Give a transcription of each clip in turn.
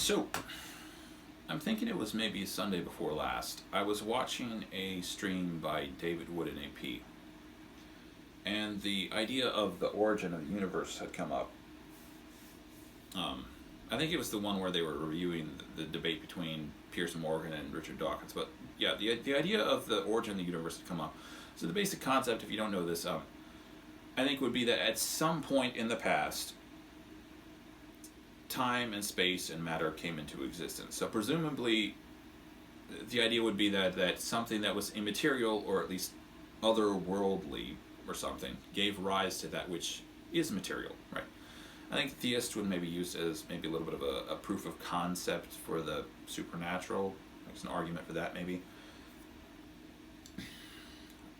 So, I'm thinking it was maybe Sunday before last. I was watching a stream by David Wood and AP, and the idea of the origin of the universe had come up. I think it was the one where they were reviewing the debate between Piers Morgan and Richard Dawkins. But yeah, the idea of the origin of the universe had come up. So the basic concept, if you don't know this, I think would be that at some point in the past, time and space and matter came into existence. So presumably, the idea would be that something that was immaterial, or at least otherworldly or something, gave rise to that which is material, right? I think theists would maybe use it as maybe a little bit of a proof of concept for the supernatural. There's an argument for that, maybe.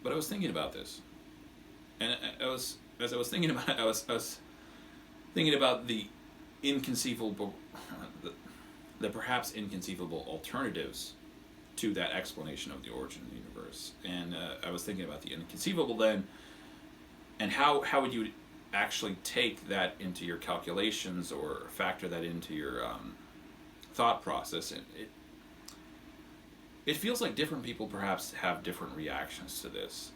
But I was thinking about this, and as I was thinking about it, I was thinking about the inconceivable, the perhaps inconceivable alternatives to that explanation of the origin of the universe. And I was thinking about the inconceivable then, and how would you actually take that into your calculations or factor that into your thought process. And it feels like different people perhaps have different reactions to this.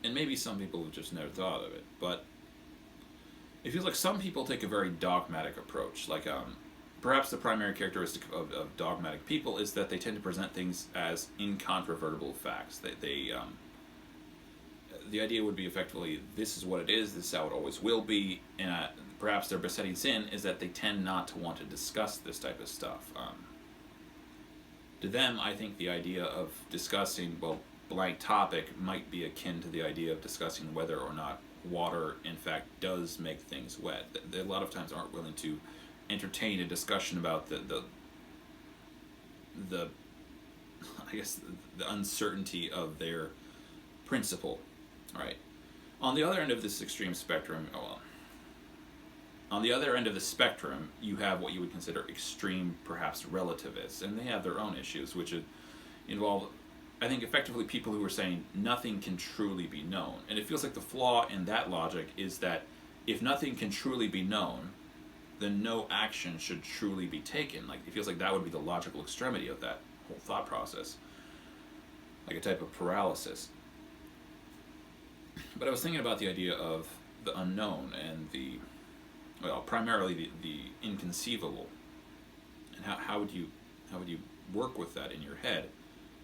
And maybe some people have just never thought of it, but it feels like some people take a very dogmatic approach. Like perhaps the primary characteristic of dogmatic people is that they tend to present things as incontrovertible facts. The idea would be effectively, this is what it is, this is how it always will be, and perhaps their besetting sin is that they tend not to want to discuss this type of stuff. To them, I think the idea of discussing, well, blank topic might be akin to the idea of discussing whether or not water, in fact, does make things wet. They a lot of times aren't willing to entertain a discussion about the I guess the uncertainty of their principle. Right. On the other end of this extreme spectrum, on the other end of the spectrum, you have what you would consider extreme, perhaps relativists, and they have their own issues, which involve, I think, effectively people who are saying nothing can truly be known. And it feels like the flaw in that logic is that if nothing can truly be known, then no action should truly be taken. Like, it feels like that would be the logical extremity of that whole thought process, like a type of paralysis. But I was thinking about the idea of the unknown and primarily the inconceivable, and how would you work with that in your head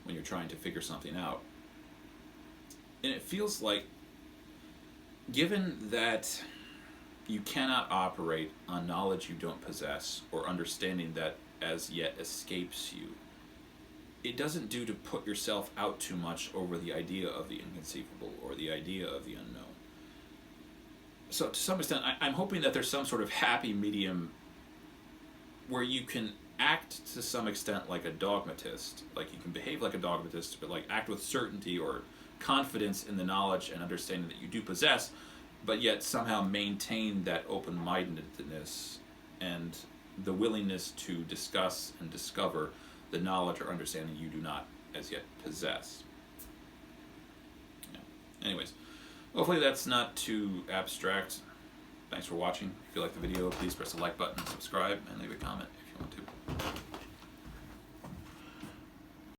when you're trying to figure something out? And it feels like, given that you cannot operate on knowledge you don't possess or understanding that as yet escapes you, it doesn't do to put yourself out too much over the idea of the inconceivable or the idea of the unknown. So to some extent, I'm hoping that there's some sort of happy medium where you can act to some extent like a dogmatist. Like, you can behave like a dogmatist, but like act with certainty or confidence in the knowledge and understanding that you do possess, but yet somehow maintain that open-mindedness and the willingness to discuss and discover the knowledge or understanding you do not as yet possess. Yeah. Anyways, hopefully that's not too abstract. Thanks for watching. If you like the video, please press the like button, subscribe, and leave a comment if you want to.